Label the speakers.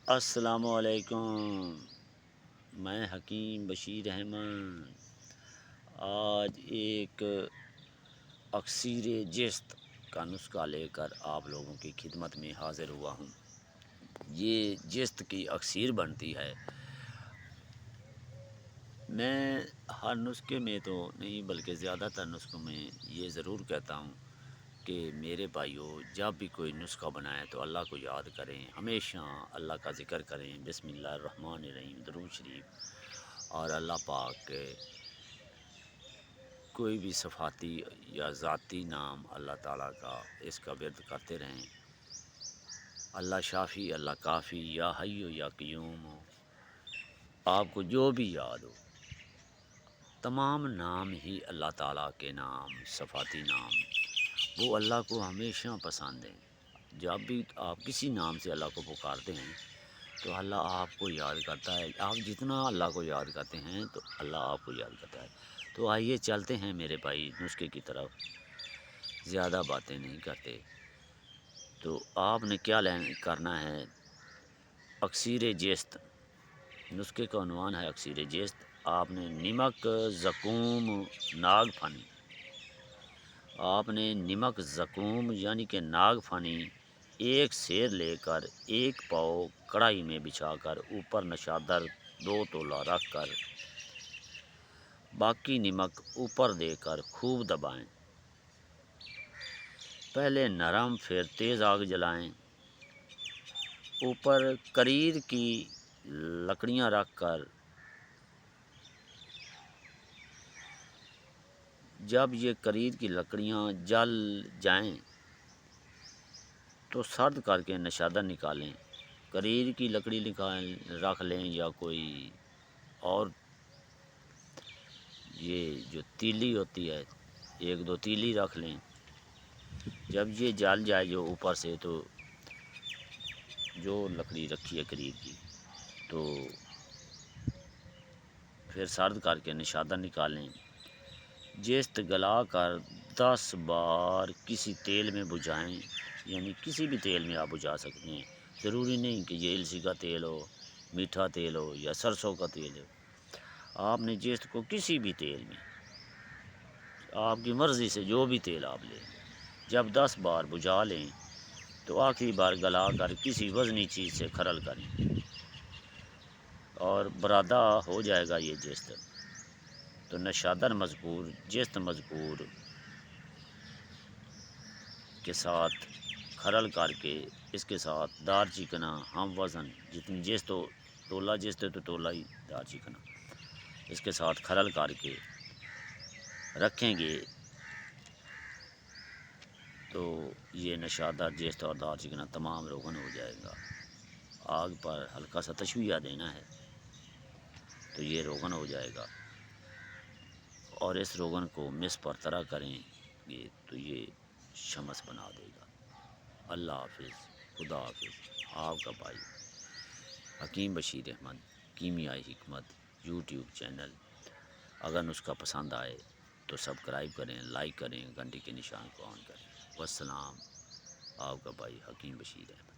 Speaker 1: السلام علیکم، میں حکیم بشیر احمد آج ایک اکسیر جست کا نسخہ لے کر آپ لوگوں کی خدمت میں حاضر ہوا ہوں۔ یہ جست کی اکسیر بنتی ہے۔ میں ہر نسخے میں تو نہیں بلکہ زیادہ تر نسخوں میں یہ ضرور کہتا ہوں کہ میرے بھائیوں، جب بھی کوئی نسخہ بنائیں تو اللہ کو یاد کریں، ہمیشہ اللہ کا ذکر کریں، بسم اللہ الرحمن الرحیم، درود شریف، اور اللہ پاک کے کوئی بھی صفاتی یا ذاتی نام اللہ تعالیٰ کا اس کا ورد کرتے رہیں۔ اللہ شافی، اللہ کافی، یا حی یا قیوم ہو، آپ کو جو بھی یاد ہو، تمام نام ہی اللہ تعالیٰ کے نام، صفاتی نام، وہ اللہ کو ہمیشہ پسند ہیں۔ جب بھی آپ کسی نام سے اللہ کو پکارتے ہیں تو اللہ آپ کو یاد کرتا ہے۔ آپ جتنا اللہ کو یاد کرتے ہیں تو اللہ آپ کو یاد کرتا ہے۔ تو آئیے چلتے ہیں میرے بھائی نسخے کی طرف، زیادہ باتیں نہیں کرتے۔ تو آپ نے کیا کرنا ہے، اکسیر جست، نسخے کا عنوان ہے اکسیر جست۔ آپ نے نمک زقوم ناگ فنی، آپ نے نمک زقوم یعنی کہ ناگ فنی ایک سیر لے کر ایک پاؤ کڑھائی میں بچھا کر اوپر نشادر 2 تولہ رکھ کر باقی نمک اوپر دے کر خوب دبائیں۔ پہلے نرم پھر تیز آگ جلائیں۔ اوپر کرید کی لکڑیاں رکھ کر جب یہ کرید کی لکڑیاں جل جائیں تو سرد کر کے نشادر نکالیں۔ کرید کی لکڑی رکھ لیں یا کوئی اور، یہ جو تیلی ہوتی ہے 1-2 تیلی رکھ لیں۔ جب یہ جل جائے جو اوپر سے، تو جو لکڑی رکھی ہے کرید کی، تو پھر سرد کر کے نشادر نکالیں۔ جست گلا کر 10 بار کسی تیل میں بجھائیں، یعنی کسی بھی تیل میں آپ بجھا سکتے ہیں، ضروری نہیں کہ یہ السی کا تیل ہو، میٹھا تیل ہو یا سرسوں کا تیل ہو۔ آپ نے جست کو کسی بھی تیل میں، آپ کی مرضی سے جو بھی تیل آپ لیں، جب 10 بار بجھا لیں تو آخری بار گلا کر کسی وزنی چیز سے کھرل کریں اور برادہ ہو جائے گا یہ جست۔ تو نشادر مذکور، جست مذکور کے ساتھ کھرل کر کے اس کے ساتھ دار چکنا ہم وزن، جتنی جست ہو، تولہ جست ہے تو تولہ ہی دار چکنا، اس کے ساتھ کھرل کر کے رکھیں گے تو یہ نشادر، جست اور دار چکنا تمام روغن ہو جائے گا۔ آگ پر ہلکا سا تشویہ دینا ہے تو یہ روغن ہو جائے گا، اور اس روغن کو مس پر طرح کریں گے تو یہ شمس بنا دے گا۔ اللہ حافظ، خدا حافظ۔ آپ کا بھائی حکیم بشیر احمد، کیمیائی حکمت یوٹیوب چینل۔ اگر نسخہ پسند آئے تو سبسکرائب کریں، لائک کریں، گھنٹی کے نشان کو آن کریں۔ والسلام، آپ کا بھائی حکیم بشیر احمد۔